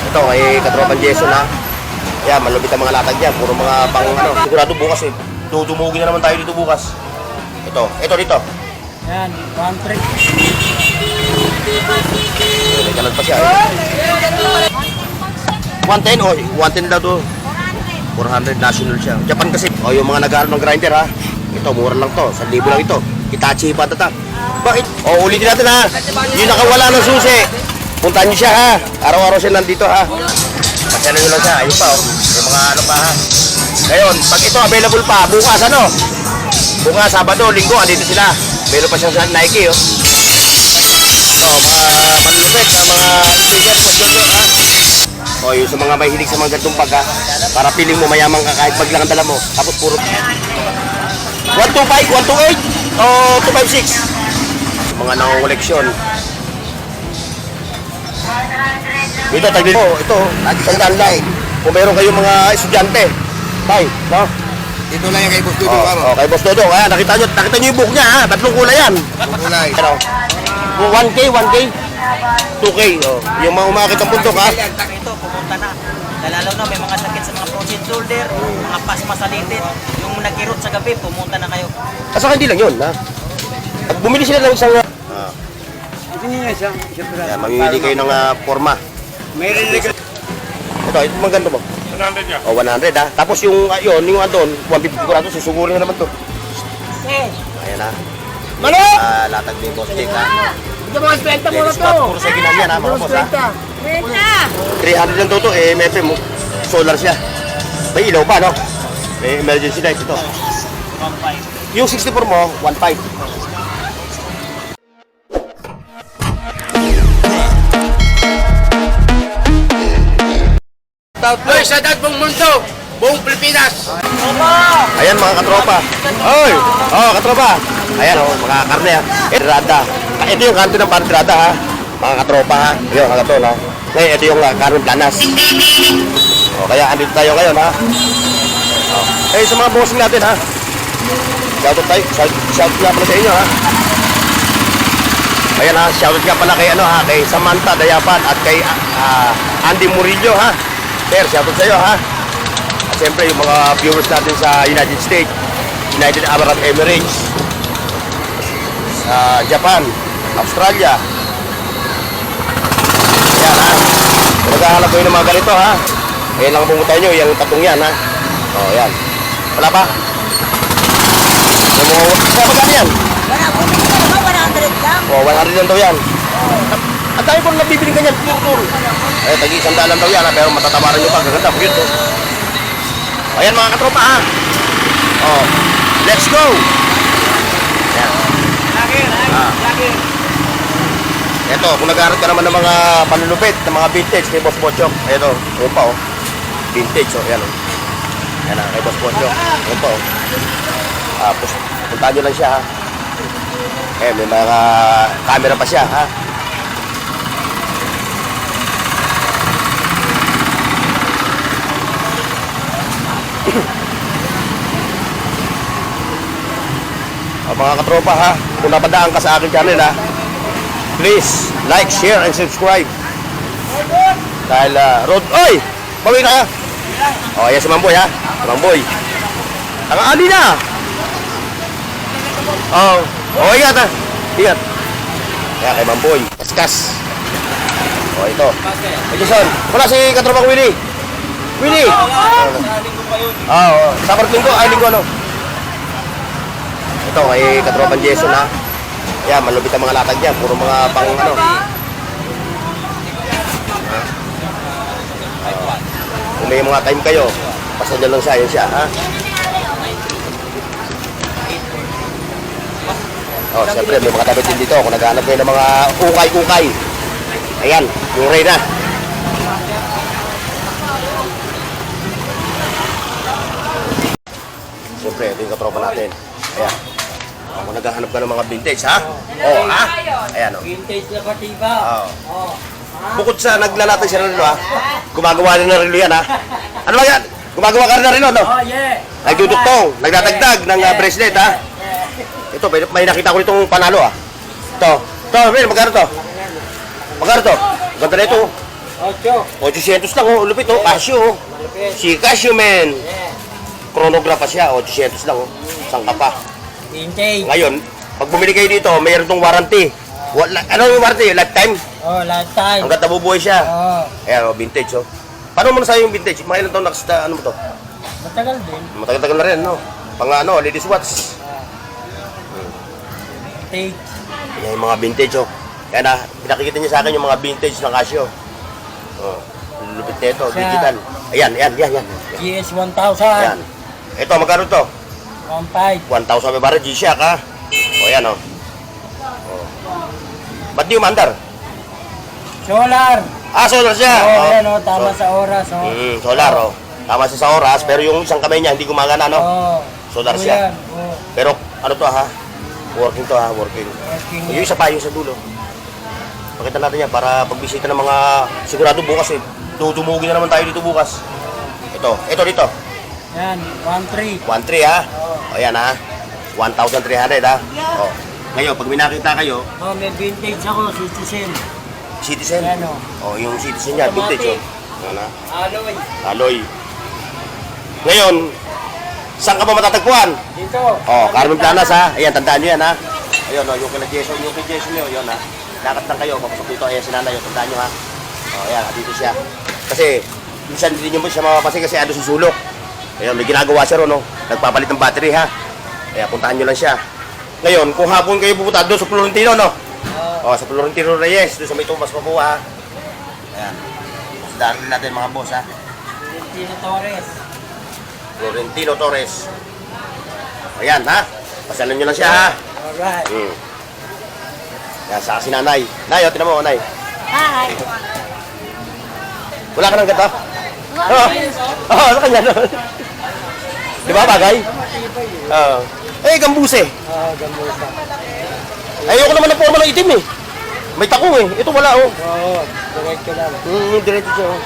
Ito, kay Katropan Jason ha. Yan, malupit ang mga latag yan. Puro mga pang ano. Sigurado bukas eh. Dudumugin na naman tayo dito bukas. Ito dito. Yan, 1-3. May kalag pa siya eh. 110 oh, 110 daw to. 400 national siya. Japan kasi. O yung mga nag-aaral ng grinder ha. Ito, mura lang to. 1,000 lang ito. Hitachi pa tata. Bakit? O, ulitin natin ha. Yung nakawala ng susi. Puntahan niyo siya ha. Araw-araw siya nandito ha. Pasyalan nyo lang siya. Ayun pa oh. Yung mga ano pa ha. Ngayon, pag ito available pa, bukas ano? Bukas, Sabado, Linggo, andito sila. Meron pa siyang sa Nike oh. So, mga manlupit, mga sticker, jojo ha. O, yung sa mga mahilig sa mga gantong pag ha. Para piling mo mayaman ka kahit pag lang ang dala mo. Tapos puro 125, 128 o 256. Mga nangungoleksyon. Ito, tagli mo. Ito, sandaan lang. Kung meron kayong mga estudyante. Tay, no? Ito lang yung kay Boss Dudong. Oh, kay Boss Dudong. Ayan, nakita nyo yung book niya ha. Tatlong kulay yan. Kulay. Ano? 1K, 2K. Oh. Yung mga umakit ang puntok ha. Ito, pumunta na. Lalo na may mga sakit sa mga frozen shoulder, mga pasma sa litid. Yung nagkirot sa gabi, pumunta na kayo. Saka hindi lang yun ha. At bumili sila ng isang mamimili kayo ng forma. Ito maganda mo. 100 niya. O 100 ha. Tapos yung yung andon, 150 ko na ito, susugurin na naman to. Ayan ha. Malo! Latag ni Boss Jake ha. Ito mga 30 muna to. Puro sa ginam yan ha, mga boss ha. 300 lang to, FM mo. Solar siya. May ilaw pa no? May emergency light ito. 1.5. Yung 64 mo, 1.5. Hoy, sa dad buong mundo, buong Pilipinas. Ayan mga katropa. Oy! Oh, katropa. Ayan oh, mga karne ha. Rada. Ito yung kanto ng pandrada ha. Mga katropa ha. Yung mga katol ha. Ngayon, ito yung karne planas. O, kaya andito tayo ngayon ha. Oh. Eh, sa mga bossing natin ha. Shoutout tayo. Shoutout nga pala sa inyo ha. Ayan ha, shoutout nga pala kay ano ha. Kay Samantha Dayapan at kay Andy Murillo ha. Sir, shoutout sa iyo ha. At siyempre yung mga viewers natin sa United States, United Arab Emirates, sa Japan, Australia. Yan ha. Kung naghahanap kayo ng mga ganito ha, ayan lang pumunta nyo, yung tatong yan ha. O yan. Wala pa? Yung mga, magkano yan? Wala, bumili ka naman, 100 lang. O, 100 lang daw yan. At tayo po nabibiling ganyan, puro. Eh, tag-100 lang daw yan ha, pero matatabaran nyo pa, gaganda, cute to. Ayan mga katropa ha. Oh, let's go! Ayan. Ito, kung nag-aaral ka naman ng mga panlulupit, ng mga vintage kay Boss Pochok. Ito, yun pa oh. Vintage oh, yan oh. Yan ha, kay Boss Pochok. Yun pa oh. Puntaan nyo lang siya ha. Eh, may mga camera pa siya ha. Mga katropa ha, kung napadaan ka sa aking channel ha, please like, share, and subscribe. Dahil road, oy! Bawi ka ha. O, ayan si Mamboy ha. Si Mamboy. Ang ali na. O, ingat ha. Ingat. Kaya kay Mamboy. Kaskas. O, ito. Jason, wala si katropa ko Willie. Willie! Sabar linggo, ay linggo ano. Ito, kay Katropan Jason ha. Yan, malupit ang mga latag yan. Puro mga pang ano. Kung may mga time kayo, basta dyan lang siya, yan siya ha. Oh, siyempre may mga damit din dito. Kung naghanap kayo ng mga ukay-ukay. Ayan, yung Reyna. Siyempre, ito yung katropa natin. Ayan. Kung naghahanap ka ng mga vintage, ha? Oo, ha? Ayan, o. Vintage na patiba. Oo. Bukod sa naglalatag siya ng relo, ha? Gumagawa rin ng relo yan, ha? Ano ba yan? Gumagawa ka rin ng relo, no? Oh, yeah. Nagdudugtong, nagdadagdag ng bracelet, ha? Ito, may nakita ko nitong panalo, ha? Ito, Will, magkano to? Magkano to? Ganda na ito. 8. 800 lang oh, lupit oh, Casio oh. Si Casio man. Chronograph pa siya, 800 lang oh. Saan ka pa? Vintage. Ngayon, pag bumili kayo dito, mayroon tong warranty. Ano yung warranty? Lifetime? Oh, lifetime. Hanggat nabubuhay siya. Oh, Ayan oh, vintage oh. Paano mo na sa'yo yung vintage? Mga ilang taon nakasta, ano mo to? matagal din. Matagal-tagal na rin, no? Pang ano, ladies watch. Vintage. Yan yung mga vintage oh. Kaya na, pinakikita niya sa akin yung mga vintage na Casio. Oh, lupit na ito, Siya. digital. Ayan. GS 1000. Ayan. Ito, magkano to? 1.5. 1,000 may barang G-Shock ha. O yan o. Oh. Ba't di umandar? Solar. Ah, solar siya. Oh, ayan oh, tama sa oras oh. Solar o. Tama siya sa oras, pero yung isang kamay niya hindi gumagana no? Oh. Solar Oh, siya. yan. Oh. Pero ano to ha? Working to ha, working. Working. Yung isa pa, yung sa dulo. Pakita natin yan para pagbisita ng mga sigurado bukas eh. Tumugin na naman tayo dito bukas. Ito dito. Yan, 1.3. 1,300 ha. O yan ha. 1,300 ha. O. Ngayon, pag may nakita kayo, Oh, may vintage ako, Citizen. Citizen. Yan oh. O, yung Citizen niya, vintage o. Yan ha. Alloy. Alloy. Ngayon, saan ka ba matatagpuan? Dito. O, Carmen Planas ha. Ayan, tandaan nyo yan ha. Ayun o, yung kila Jason nyo, yun ha. Lakad lang kayo, papasok dito. Ayan si nanay, tandaan nyo ha. O, ayan, dito siya. Kasi, minsan hindi nyo mo siya mapapansin kasi ando susulok. Ayun, may ginagawa siya ron, no? Nagpapalit ng battery, ha? Kaya puntahan nyo lang siya. Ngayon, kung hapon kayo pupunta doon sa Florentino, no? O, sa Florentino Reyes, doon sa may tumas makuha, ha? Ayan. Dahil natin mga boss, ha? Valentino Torres. Florentino Torres. Ayan, ha? Pasyalan nyo lang siya, ha? Alright. Yan, saka si nanay. Nay, o, tinan mo, nay. Hi. Wala ka ng gato? Oo, sa kanya, no? Di ba, bagay? Oo. Eh, gambuse. Oh, gamusa. Ayoko naman ng forma ng itim, eh. May takong, eh. Ito wala, oh. Oo, diretso lang. Diretso siya, oh.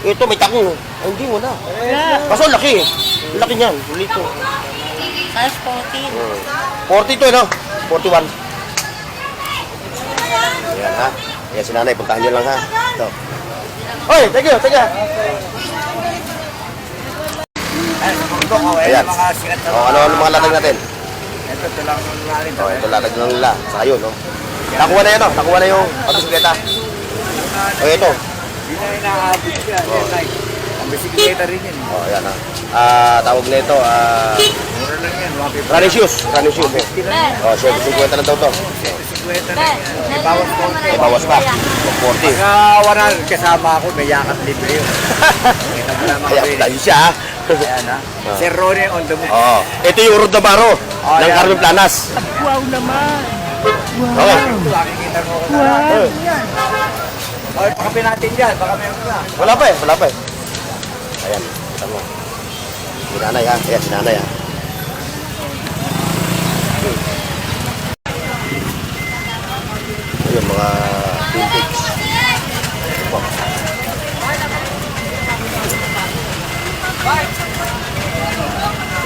Ito, may takong, oh. Ay, hindi, wala. Kaso, laki, eh. Laki niyan. Lito. Size 14. 40 to, eh, no? 41. Ayan, ha? Ayan, si nanay. Puntahan nyo lang, ha? Ito. Hoy, teka. Ayan. Ano mga latag natin? Ito lang ang lalim. Ito latag lang nila. Sa kayo, no? Nakuha na yan, no? Nakuha na yung pagkasikleta. Ito. Hindi na inaabot siya. Ang bisikleta rin yun. Ayan, ha? Tawag na ito, Mura lang yan. 150. running shoes. Siya, 50 na daw to. 50 lang yan. May bawas ko. May bawas pa. 40. Pagka 100 kasama ako, may yakap libre yun. Kita mo lang mga Ayan, pwede. tayo siya, ha? Ayan ha. Sir Ronnie on the move. Oo. Ito yung Urod Navarro ng yan. Carmen Planas. Wow naman. Okay. Makikita mo ko na lang. Okay, pakapin natin dyan. Baka meron na. Wala pa eh. Ayan, kita mo. Si nanay ha. Ayan, si nanay ha. Ayun, mga vintage. Ito.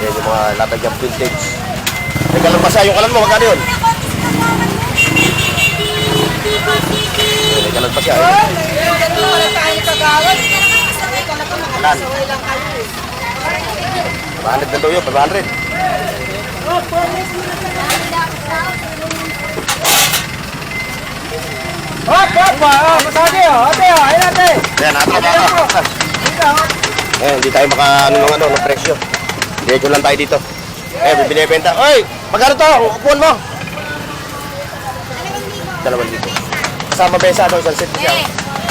Ayan, yung mga latag yung vintage. May kalan pa siya. Yung kalan mo, magkano yun? May kalan pa siya. Kalan. 500 na daw yun, 500. Ayan, ate. Eh, hindi tayo maka ng presyo. Diretso lang tayo dito. Eh, binibenta. Oy, magkano to? Upuan mo. 2,000. Kasama besa, no? Isang set siya.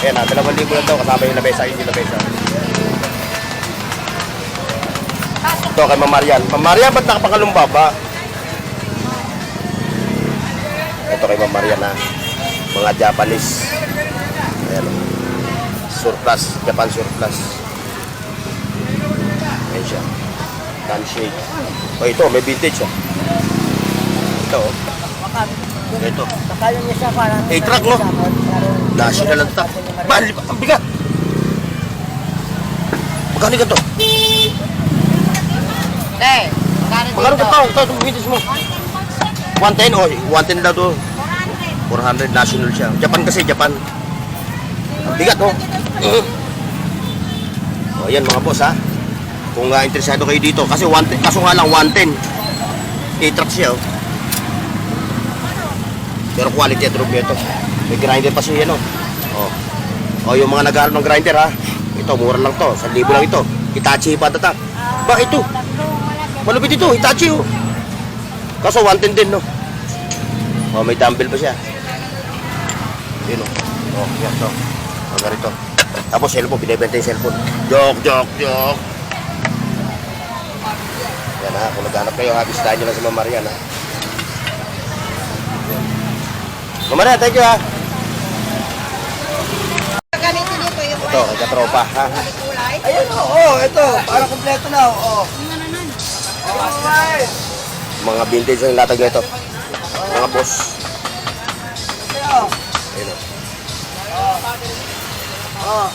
Ayan na, 2,000 lang daw. Kasama yung nabesa, hindi nabesa. Ito kay Ma'am Marian. Ma'am Marian, ba't nakapangalumba ba? Ito kay Ma'am Marian, ha? Mga Japanese. Ayan, o. Surplus, Japan surplus. Ayan siya. Sunshade. O ito, may vintage, oh. Ito, oh. Ito. Kaya niya siya parang... 8-track, no? National lang top. Mahal, ang bigat. Magkano ka to? Magkano ka to? Ito, itong vintage mo. 110, oh. 110 daw to. 400, national siya. Japan kasi, Japan. Bigat, oh. O, yan mga boss, ha. Kung interesado kayo dito, kasi kaso nga lang 110. 8 siya, oh. Pero quality at drop nito. May grinder pa siya, no. Oh. O, yung mga nag-aaral ng grinder, ha. Ito, mura lang to. 1,000 lang ito. Hitachi pa tatak. Ba, ito. Malupit ito, Hitachi, oh. Kaso 110 din, no. Oh, may dumbbell pa siya. Yun, oh. Oh, yan, to. O, ganito. Tapos, cellphone. Binibenta yung cellphone. Joke. Yan, ha. Kung naghanap kayo, ha. Bisitahin nyo lang si Ma'am Marian, ha. Ma'am Marian, thank you, ha. Gamitin niyo po yung Ito, katropa, ha. kulay. Ayun, oo, ito. Para kompleto na, oo. Mga vintage ang latag nito. Mga boss. Ayun, oh.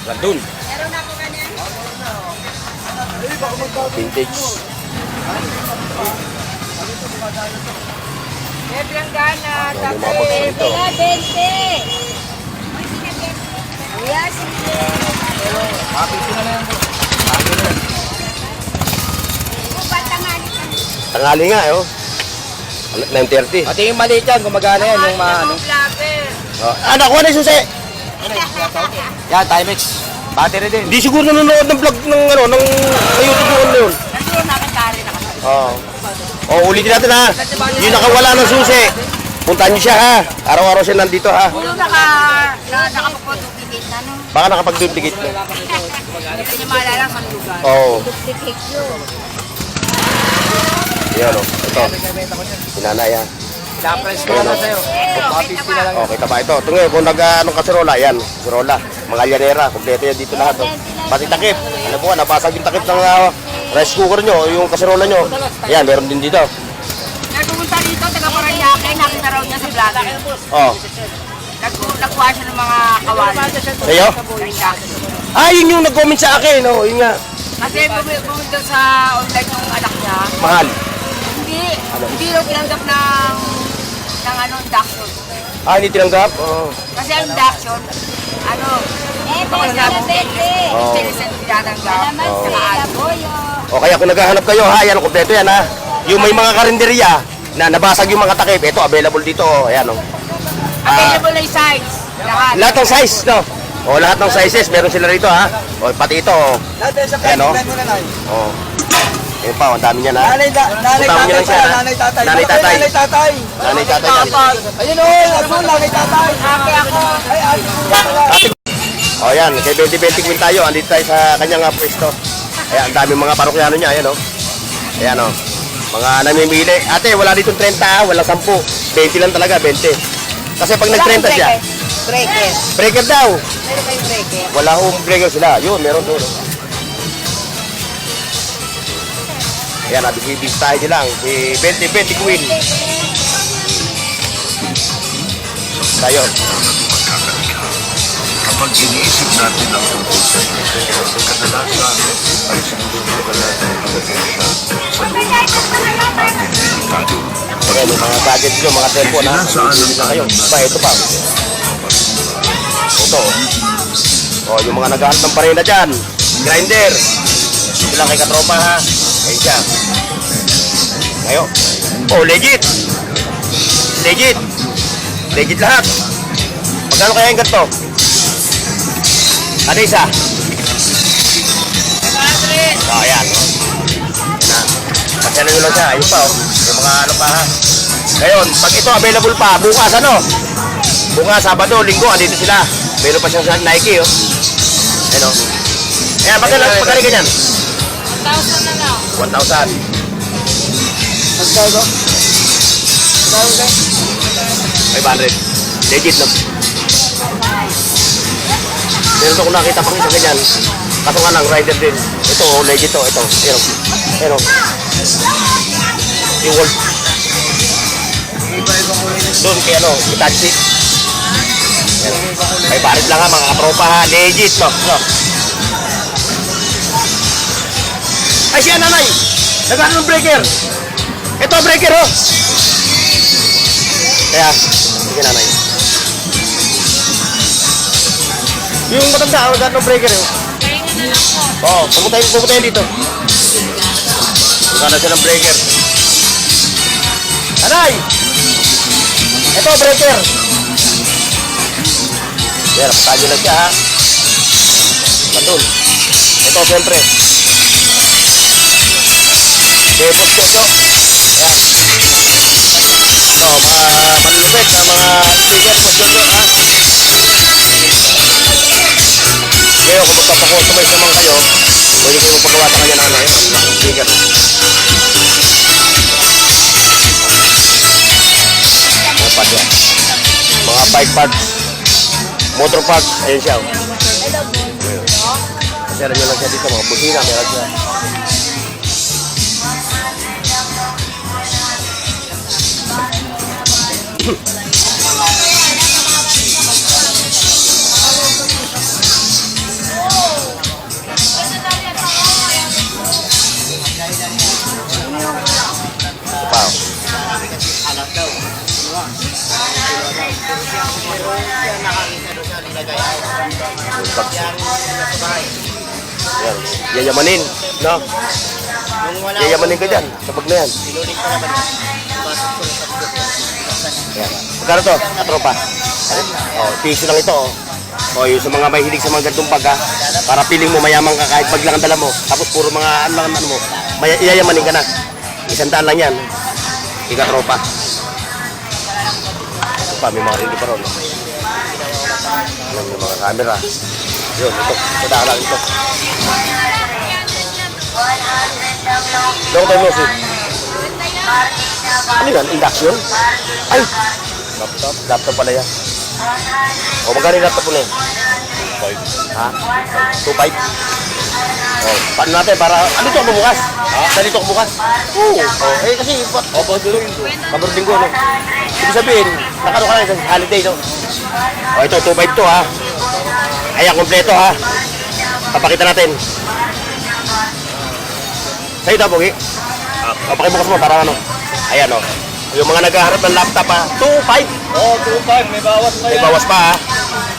Gandun. Meron na po ganyan. Vintage. Meron gana. Ano, mga boss nito. 20. Kuya, sige. Tangali nga, oh. 9:30. Pati yung maliit yan, gumagana yan, yung maano. Oh. Nakuha na yung susi. Yan, Timex. Battery din. Hindi siguro nanonood ng vlog ng ano, ng YouTube yun yun. Nandun namin kari na kasi. Oo. Oh, ulitin natin ha. Yung nakawala ng susi. Puntahan niyo siya ha. Araw-araw siya nandito ha. Puro nakapagpapuduplicate na, no? Baka nakapag-duplicate na. Hindi niyo maalala sa lugar. Oo. Duplicate yun. Yan o. Ito. Sinanay ha. Pina-press ko na sa'yo. Benta pa. Oh, kita ba ito? Ito ngayon, kung nag-anong kaserola, yan. Kaserola. Mga lyanera. Kompleto yan dito lahat. Oh. Pati takip. Alam mo, napasag yung takip ng rice cooker nyo, yung kaserola nyo. Ayan, meron din dito. Kaya pumunta dito, taga Paranaque, nakita raw niya sa vlogger. Oh. Nagkuha siya ng mga kawali. Sa'yo? Paranaque. Ah, yun yung nag-comment sa akin. Oh, yun nga. Kasi bumili sa online ng anak niya. Mahal. Hindi raw pinanggap ng induction. Ah, hindi tinanggap? Oo. Kasi ang induction, Oo. tinatanggap. O kaya kung naghahanap kayo ha, yan, kompleto yan ha. Yung may mga karinderya na nabasag yung mga takip, ito available dito, oh. Ayan oh. Available na yung size. Lahat ng size, no? O lahat ng sizes, meron sila rito ha. O pati ito, oh. Natin sa Ayan, oh. plan mo na lang. Oh. Ayun pa, ang dami niyan ha. Nanay Utang tatay niyo lang siya, pa, ha? nanay tatay. Nanay tatay. Nanay tatay. Nanay tatay yan. Ayun o, azul, nanay tatay. Ate ako. Ay, Ate, o yan, kay 20-20 Queen tayo, andito tayo sa kanyang pwesto. Ayan, ang dami mga parokyano niya, ayan o. Ayan o. Mga namimili. Ate, wala ditong 30 ha, wala 10. 20 lang talaga, 20. Kasi pag nag-30 siya, Breaker. breaker daw. Meron kayong breaker. Wala hong breaker sila. Yun, meron doon. oh. Ayan, nabisibis tayo din lang. Si 20-20 Queen. Tayo. Kapag iniisip natin ang tungkol sa ito, kadalasan ay sinusubukan natin ang ebidensya sa loob ng ating delikado. Ayan, yung mga gadgets nyo, mga cellphone ha. Nabisibis na kayo. Pa, ito pa. Ito. O, yung mga naghahanap ng parena dyan. Grinder. Ito lang kay katropa ha. Ayun siya. Ayo. Oh, legit. Legit. Legit lahat. Magkano kaya yung ganito? Ano isa? 100. Oh, ayan. Yan. Pasyala nyo lang siya. Ayun pa, oh. Yung mga ano pa, ha. Ngayon, pag ito available pa, bukas ano? Bukas, Sabado, Linggo, andito sila. Meron pa siyang sa Nike, oh. Ayan, oh. Ayan, magkano ganyan? 1,000 na lang. 1,000. Magkano? 500. Legit lang. Meron akong nakita pang isa ganyan. Kaso nga lang, rider din. Ito, oh, legit to. Ito. Ayan. Ayan. Yung Wolf. Doon kay ano, Hitachi. Ay, barit lang ha, mga katropa ha. Legit, no? No. Ay, siya nanay. Nagano ng breaker. Ito, breaker, oh. Kaya, sige nanay. Yung matanda, ang magkano ng breaker yun? Oo, pumuntahin dito. Magkano siya ng breaker. Anay! Ito, breaker. Yan, napatagyo lang siya ha. Matun. Ito, siyempre. Bebos ko ito. Yan. Ito, mga manlupit na mga speaker po dito ha. Ngayon, kung magpapakustomize naman kayo, pwede kayo magpagawa sa kanya ng ano, speaker. Mga pad yan. Mga bike pads, motor pads, ayun siya. Meron nyo lang siya dito, mga busina, meron siya. Ito pa. Yan, yayamanin, no? Yayamanin ka dyan, sa bag na yan. Yan. Magkano to? Tropa? Oh, piso lang ito, oh. Oh, yung sa mga may hilig sa mga gantong bag, ha? Para piling mo mayaman ka kahit bag lang ang dala mo. Tapos puro mga ano lang ano mo. Yayamanin ka na. 100 lang yan. Ika tropa. Ito pa, may mga ringi pa ron. Alam yung mga camera. Yun, ito. Sada lang ito. Long time no see. Ano yan? Induction? Ay! Laptop? Laptop pala yan. O, magkano yung laptop mo na yan? 2.5. Ha? 2.5? O, paano natin para... Ano ito ako bukas? Ha? Nalito ako bukas? Oo. O, eh kasi... O, paborting ko, no? Ibig sabihin, nakano ka lang sa holiday, no? O, ito, 2.5 to, ha? Ayan, kompleto, ha? Papakita natin. Sa'yo ito, Pogi? O, pakibukas mo para ano? Ayan, o. Yung mga naghaharap ng laptop, ha? 2.5. Oh, 2.5. May bawas pa May yan. bawas pa, ha?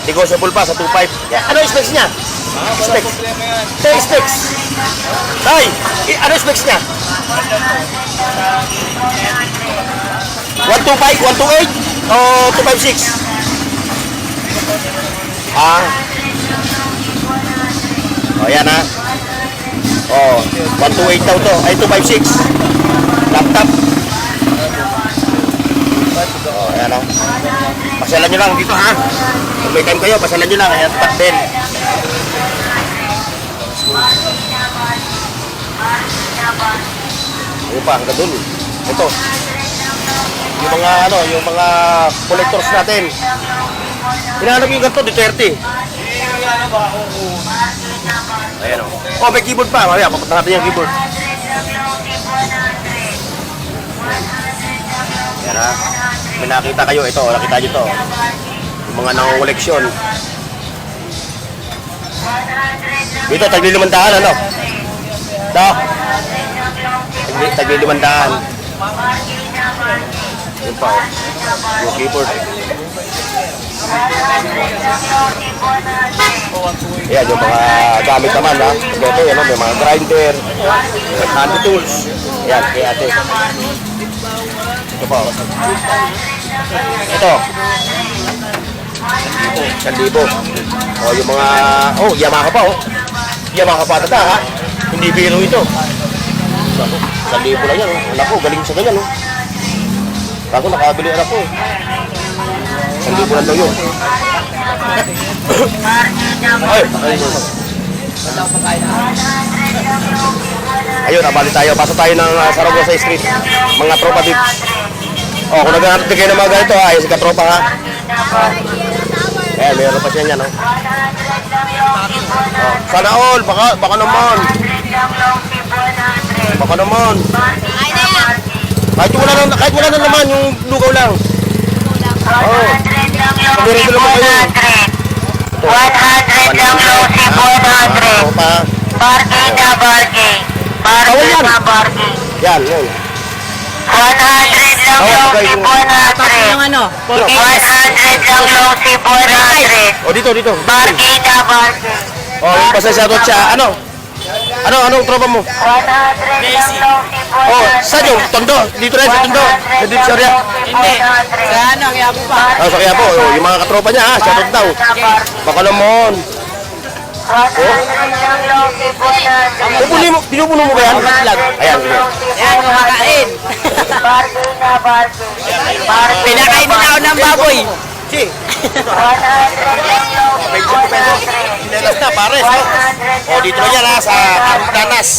Negotiable pa sa 2.5. Yeah. Ano yung specs niya? Wala Specs. problema yan. Ito yung specs. Tay, ano yung specs niya? 125, 128, o 256? Ah. O, yan ha. O, 128 daw to. Ay, 256. Laptop. O, yan ha. Pasyalan nyo lang dito ha. Kung may time kayo, pasyalan nyo lang. Ayan, tapat din. Ayun pa, hanggang dun. Ito. Yung mga ano, yung mga collectors natin. Hinahanap yung ganito, Duterte. Ayan o. Oh, may keyboard pa. Mamaya, papunta natin yung keyboard. Ayan ha. May nakita kayo. Ito, nakita nyo ito. Yung mga nangungoleksyon. Dito, tagli-500, ano? Ito. Tagli-500. Yun pa, oh. Yung keyboard. Ayan, yung mga gamit naman, ha? Ito, yan, may mga grinder, hand tools. Ayan, kaya ate. Ito pa, oh. Ito. 1,000. O, yung mga... Oh, Yamaha pa, oh. Yamaha pa tata, ha? Hindi biro ito. 1,000 lang yan, oh. Anak ko, galing sa ganyan, oh. Ako, nakabili anak ko, eh. 1,000 lang daw yun. Ay, ayun, nabali tayo. Pasok tayo ng Saragossa Street. Mga tropa tips. O, kung naghahanap din kayo ng mga ganito, ha? Ayun, si katropa, ha? Eh, meron pa siya yan, no? Oh, sana all, baka naman. Baka naman. Kahit wala na naman, yung lugaw lang. Oh. Pag-ready lang mo kayo. 100 lang low, 100. Barking na barking. Barking na barking. Yan, yan. 100 lang low, 100. Yung ano, 100 lang long si 400. O, dito. Bargain na bargain. O, yung pasasyatot siya. Anong tropa mo? 100 lang long si 400. Oh, saan yung Tondo? Dito rin sa Tondo. Sa Divisoria. Hindi. Sa ano, kaya po pa. Ah, sa Quiapo. Oh, yung mga katropa niya, ha? Shoutout daw. Bakalamon. 100 lang long si 400. Pinupuno mo ba yan? Ayan. Yan, kumakain. Bargain na bargain. Pinakain nila ako ng baboy. Si. 100 lang long si 400. Sinelas na, pares. No? O, dito na yan, ha? Sa Ardanas.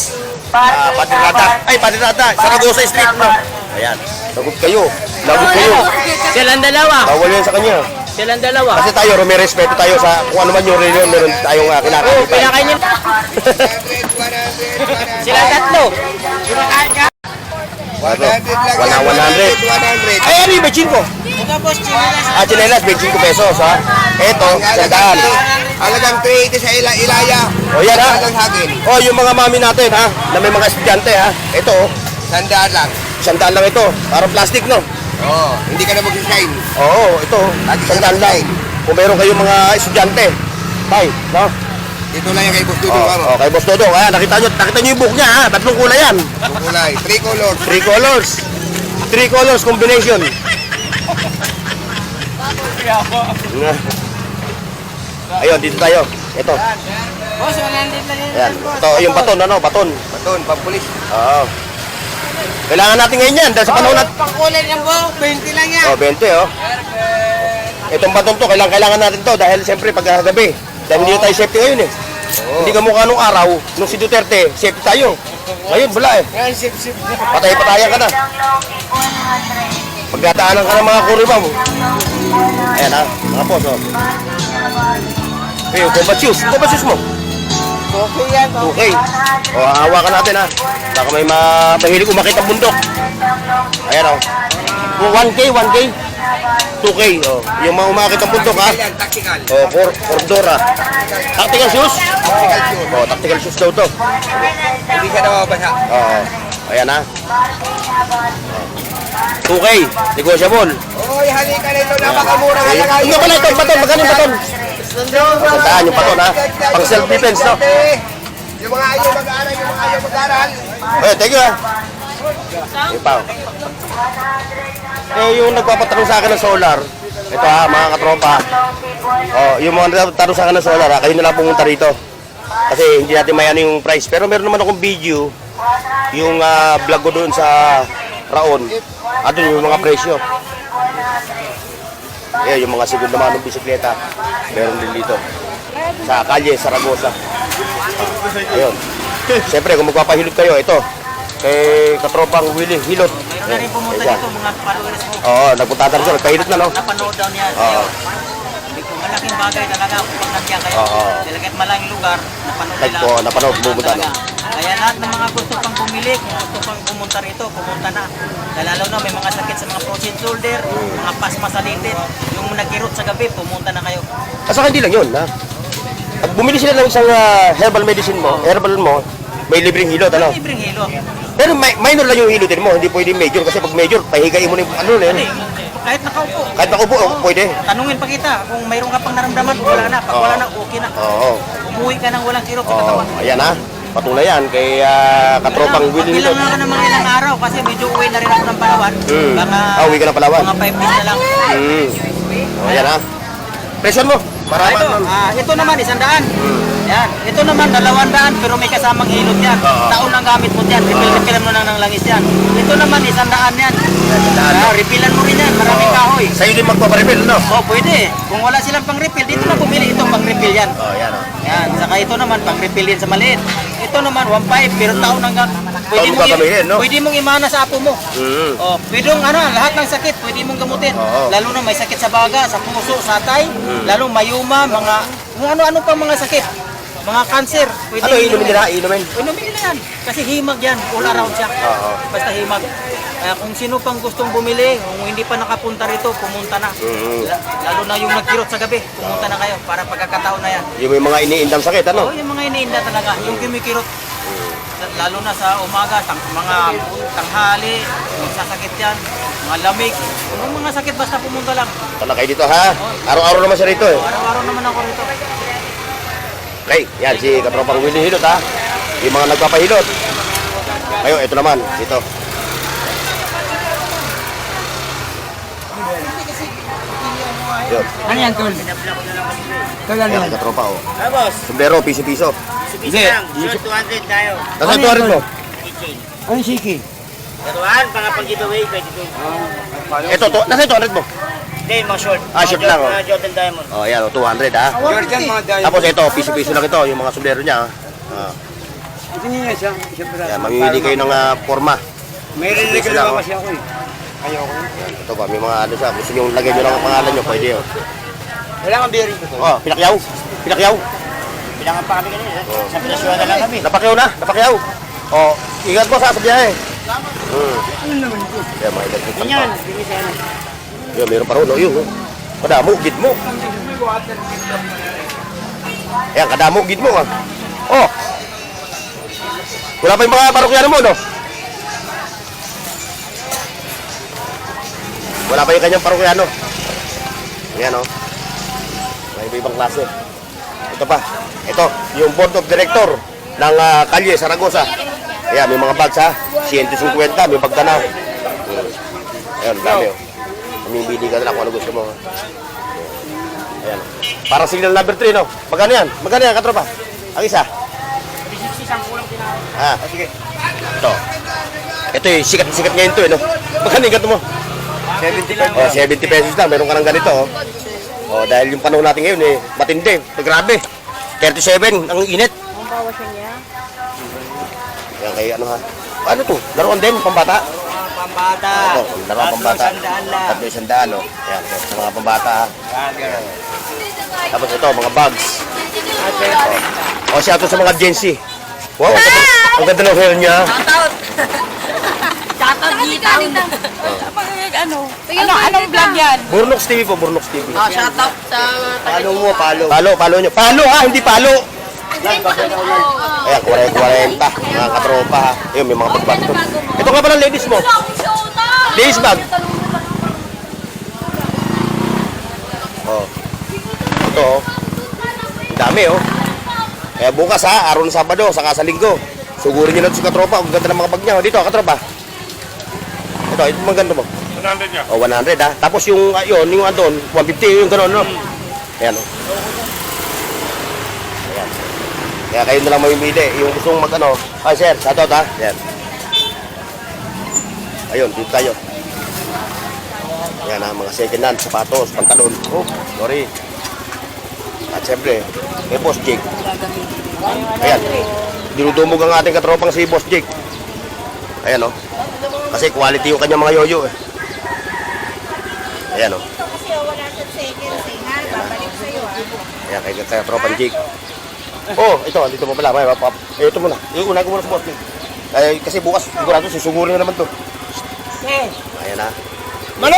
Padirada. Saragosa Street, no? Ayan. Lagot kayo. Silang dalawa. Bawal yan sa kanya. Silang dalawa. Kasi tayo, may respeto tayo sa kung ano man yung religion, meron tayong kinakain. Pinakain niya. Silang tatlo. 100. Ay, ano yung bechin ko? Ito po, chinelas. Chinelas, 25 pesos, ha? Eto, sandaan. Halagang 380 sa Ilaya. O, yan, ha? Halagang hagin. O, yung mga mami natin, ha? Na may mga estudyante, ha? Ito, oh. Sandaan lang. Sandaan lang ito. Parang plastic, no? Oo, hindi ka na mag-shine. Oo, ito. Sandaan lang. Kung meron kayong mga estudyante. Tay, no? Ito lang yung kay Boss Dudong. Oh, kay Boss Dodong. Ayan, nakita nyo yung book niya, ha? Tatlong kulay yan. Kulay, 3 colors. 3 colors. 3 colors combination. Ayun, dito tayo. Ito. Boss, 100 lang yun. Ayan. Ito, yung baton, ano? Baton. Baton, pampulis. Oo. Kailangan natin ngayon yan. Dahil sa panahon natin. Pangkulay lang po, 20 lang yan. Oh, 20, oh. Itong baton to, kailangan natin to. Dahil siyempre, pag gabi. Dahil hindi tayo safety ngayon, eh. Hindi ka mukha nung araw, nung si Duterte, safety tayo. Ngayon, wala, eh. Patay-patayan ka na. Pagdadaanan ka ng mga kuriba mo. Ayan, ha. Mga boss, oh. Yung combat shoes mo. Okay yan. Okay. O, hawakan natin, ha. Baka may mahilig umakit ang bundok. Ayan, oh. 1K. 2K, oh. Yung mga umakit ang bundok, ha. Yan, tactical. Oh, Cordora. Tactical shoes? Oh, tactical shoes daw to. Hindi ka na mabasa. Oo. Ayan, ha. 2K, negotiable. Oy, halika na ito. Napakamura nga lang. Yung pala ito, baton. Magkano yung baton? Sandaan yung baton, ha. Pang self-defense, no? Yung mga ayaw mag-aaral, yung mga ayaw mag-aaral. Eh, thank you, ha. Yung pa. Eh, yung nagpapatanong sa akin ng solar, ito, ha, mga katropa. Oh, yung mga nagpapatanong sa akin ng solar, ha, kayo na lang pumunta rito. Kasi hindi natin mayano yung price. Pero meron naman akong video, yung vlog ko doon sa Raon. Doon yung mga presyo. Eh, yung mga segunda manong bisikleta, meron din dito. Sa Kalye, Saragosa. Ayun. Siyempre, kung magpapahilot kayo, ito. Kay katropang Willie Hilot. Mayroon na rin pumunta dito mga followers mo. Oo, nagpunta tayo dito. Nagpahilot na, no? Napanood daw niya. Oo. Malaking bagay talaga kung pag nandiyan kayo. Oo. Talagang malaking lugar, napanood nila. Napanood, pumunta, no? Talaga. Kaya lahat ng mga gusto pang bumili, kung gusto pang pumunta rito, pumunta na. Lalo na may mga sakit sa mga frozen shoulder, mga pasma sa litit, yung nagkirot sa gabi, pumunta na kayo. Asa hindi lang yun, ha? At bumili sila ng isang herbal medicine mo, may libreng hilot, ano? Libreng hilo. Pero minor lang yung hilotin mo, hindi pwede major. Kasi pag major, pahigayin mo na yung ano na yun. Kahit nakaupo. Kahit nakaupo, pwede. Tanungin pa kita, kung mayroon ka pang naramdaman, wala na. Pag wala na, okay na. Oo. Umuwi ka nang walang kirot sa Oo, katawan. ayan, ha? Patunay yan kay katropang Willie Bilang Hilot. na ng mga ilang araw kasi medyo uwi na rin ako ng Palawan. Baka Uwi ka na Palawan. mga 5 days na lang. O, ayan, ha? Presyon mo. Para Ito naman, 100. Yan. Ito naman, 200 pero may kasamang hilot yan. Taon ang gamit mo yan. Refill mo lang ng langis yan. Ito naman, 100 yan. Refillan mo rin yan. Maraming kahoy. Sa'yo din magpaparefill, no? Oh, pwede. Kung wala silang pang refill, dito na bumili itong pang refill yan. O, ayan, o. Yan. Saka ito naman, pang refill yan sa maliit. Ito naman, 1.5 pero taon ang Taon mo gagamitin, no? pwede mong imana sa apo mo. Oh, pwede mong lahat ng sakit pwede mong gamutin. Oo. Lalo na may sakit sa baga, sa puso, sa atay, lalo mayuma, mga ano-ano pang mga sakit. Mga cancer, pwede Ano, inumin nila? Inumin? Inumin nila yan. Kasi himag yan, all around siya. Oo. Basta himag. Kaya kung sino pang gustong bumili, kung hindi pa nakapunta rito, pumunta na. Lalo na yung nagkirot sa gabi, pumunta na kayo para pagkakataon na yan. Yung may mga iniindang sakit, ano? Oh, yung mga iniinda talaga, yung kumikirot. lalo na sa umaga, mga tanghali, magsasakit yan, mga lamig, yung mga sakit basta pumunta lang. Tala kayo dito ha. Araw-araw naman siya rito eh. Araw-araw naman ako rito. Okay, yan si katropang Willie Hilot ha. Yung mga nagpapahilot. Ayun, ito naman, dito. Yun, Ano yan, Tol? Tol, ano yan, yan? katropa oh. Ay, boss. Sombrero, piso-piso. Hindi. Short 200 tayo. Nasaan ito rin mo? Kitchen. Ano yung siki? Katuan, mga pag-giveaway, pwede ito. Ito, nasaan ito rin mo? Hindi, mga short. Ah, short lang, oh. Mga Jordan Diamond. Oh, yan, oh, 200 ha. Jordan, mga dahil. Tapos ito, piso-piso lang ito, yung mga sombrero niya. Ah. Ito niya isang piraso. Yan, mamimili kayo ng forma. May rinig Piso lang, na oh. kasi ako eh. Ayoko. Ito pa, may mga ano siya. Gusto nyo lagay nyo lang ang pangalan nyo, pwede yun. Wala kang bearing ko, Tol. Oh, pinakyaw. Pinakyaw. Bilangan pa kami kanina. Sa Pinasyon na lang kami. Napakyaw na, napakyaw. Oh, ingat mo sa biyahe. Ano naman ito? Yan, mga electric fan Yan, pa. binisan. Yan, meron pa rin, oh, yun. Oh. Kadamo, gid mo. Yan, kadamo, gid mo. Ah. Oh. Wala pa yung mga parokyano mo, no? Wala pa yung kanyang parokyano. Yan, oh. May iba-ibang klase. Ito pa. Ito, yung board of director ng Kalye, Saragosa. Ayan, may mga bags ha. 150, may bag ka na. Ayan, dami oh. Mamimili ka na lang kung ano gusto mo. Ayan. Parang signal number 3, no? Magkano yan? Magkano yan, katropa? Ang isa? 360, 10 lang tinawag. Ah, sige. Ito. Ito yung sikat-sikat ngayon to, eh, no? Magkano yung gato mo? 70 lang. Oh, 70 pesos lang. Meron ka ng ganito, oh. Oh, dahil yung panahon natin ngayon, eh, matindi. Grabe. 37, ang init. Ang bawasan niya. Yan kay ano ha? Ano to? Laruan din, pambata? Pambata. Oo, laruan pambata. 300 lang. 300, no? Yan, sa mga pambata ha. Yan. Tapos ito, mga bags. O siya ito sa mga Gen Z. Wow, ang ganda ng hair niya. Shoutout! Shoutout dito! Anong vlog yan? Burnox TV po, Burnox TV. Ah, shoutout sa Palo mo, palo. Palo nyo. Palo ha, hindi palo. Ayan, 40-40. Mga katropa ha. Ayun, may mga bagbag to. Ito nga pala ladies mo. Ladies bag. Oh. Ito oh. Ang dami oh. Kaya bukas ha, araw ng Sabado, saka sa Linggo. Sugurin nyo na ito sa katropa. Ang ganda ng mga bag niya. Dito, katropa. Ito, ito maganda mo. 100 niya. Oh, 100 ha. Tapos yung yung andon, 150 yung gano'n, no? Ayan oh. Ayan. Kaya kayo na lang mamimili. Yung gusto mong mag-ano. Ay, sir, shoutout ha. Ayan. Ayun, dito tayo. Ayan ha, mga second hand, sapatos, pantalon. Oh, sorry. At siyempre, may Boss Jake. Ayan. Dinudumog ang ating katropang si Boss Jake. Ayan oh. Kasi quality yung kanyang mga yoyo eh. Ayan oh. Kasi wala sa second ha. Babalik sa'yo Ayan, kay katropang Jake. Oh, ito, dito mo pala. Ito muna. Iuna ko muna sa Boss Jake. Kasi bukas, sigurado, susugurin na naman to. Ayan ha. Mano!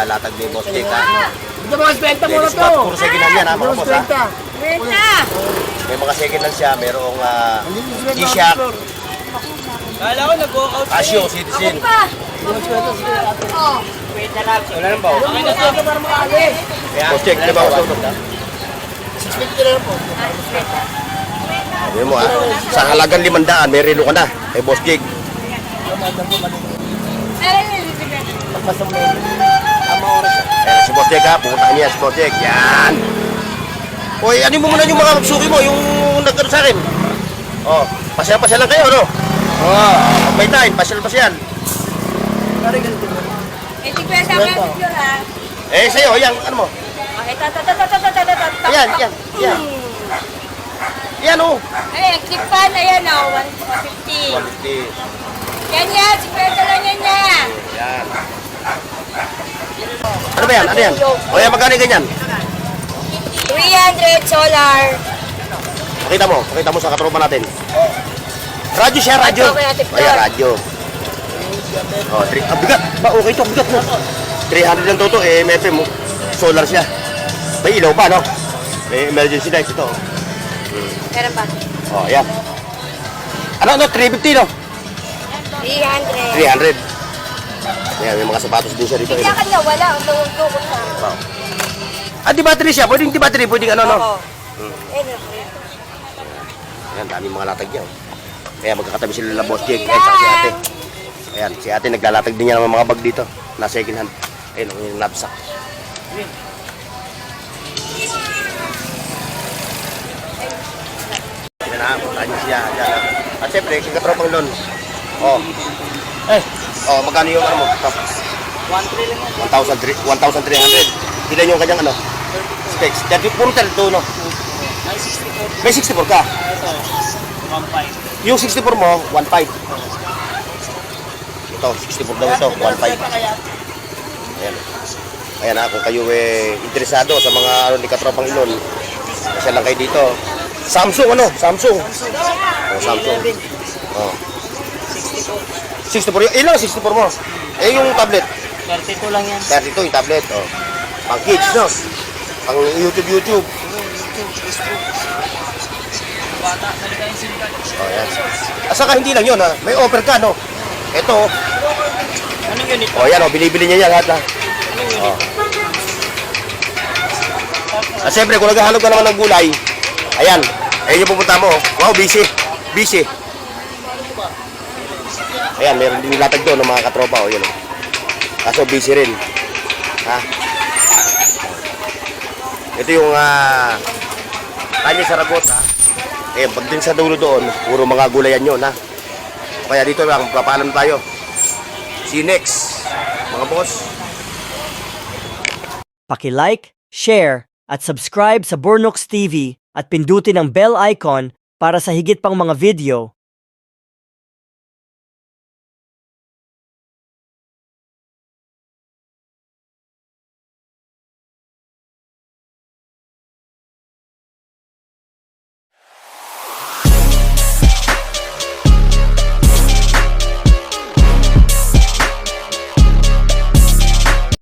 Latag ni Boss Jake ha. Ito mga spenta mo na Ladies to. bag, puro second hand yan ha, mga boss ha. Renta! May mga second hand siya, merong G-Shock, Kala ko nag-walkout. Casio, Citizen. Oh. Wala nang bawa. Boss Jake, di ba ako ito? 650 lang po. Sabi mo ha, sa halagang 500, may relo ka na. Kay Boss Jake. Pagpasa mo na tama oras siya. Ayan si Boss Jake ha, pupuntahan niya si Boss Jake. Yan! Uy, ano mo muna yung mga suki mo, yung nagkano sa akin. Oh, pasyal-pasyal lang kayo, no? Oh, pag may time, pasyal-pasyal. Pare ganito mo. Eh, tigpesa ka picture ha. Eh, sa'yo, yan, ano mo? Ito. Yan. Yan, oh. Ay, clip fan, ayan o, 150. 150. Yan, tigpesa lang yan niya. Yan. Ano ba yan? Ano yan? O yan, magkano yung ganyan? 300 solar. Pakita mo sa katropa natin. Radyo siya, radyo. Okay, Ate Flor. O yan, radyo. O, bigat. Ba, okay ito, bigat mo. 300 lang to, FM mo. Solar siya. May ilaw pa, no? May emergency lights ito. Meron ba? O, yan. Ano, 350 no? 300. 300. Ayan, may mga sapatos din siya dito. Kaya kanya wala. Ang tungkol sa Ah, di battery siya. Pwedeng di battery, pwedeng ano, no? Ayan, daming mga latag niya. Kaya magkakatabi sila ng Boss Jake. Ayan, saka si ate. Ayan, si ate naglalatag din niya ng mga bag dito. Na second hand. Ayan, yung knapsack. Ayan na, puntahan niyo siya. Ayan. At syempre, kikatropang nun. Oh. Oh, magkano yung ano mo? 1,300. Ilan yung kanyang ano? Specs. 30, puro 32, no? May 64 ka? Yung 64 mo, 1.5. Ito, 64 daw ito, 1.5. Ayan. Ayan ha, kung kayo interesado sa mga ano ni Katropang Ilon, kasi lang kayo dito. Samsung ano? Samsung. Oh, Samsung. Oh. 64. Ilang 64 mo? Eh yung tablet? 32 lang yan. 32 yung tablet. Oh. Pang kids, no? Pang YouTube. Bata, salita yung sinikat. Oh, yan. At saka hindi lang yun, ha? May offer ka, no? Ito, Anong unit? oh, yan, oh, binibili niya yan lahat, ha? Oh. At siyempre, kung naghahanap ka naman ng gulay, ayan, ayun yung pupunta mo. Wow, busy. Ayan, meron din nilatag doon ng mga katropa, oh, yun, oh. Kaso busy rin. Ha? Ito yung, Kanya Saragot, ha? Eh, pag din sa dulo doon, puro mga gulayan yun, ha? Kaya dito lang, papaalam tayo. See you next, mga boss. Paki-like, share, at subscribe sa Bornox TV at pindutin ang bell icon para sa higit pang mga video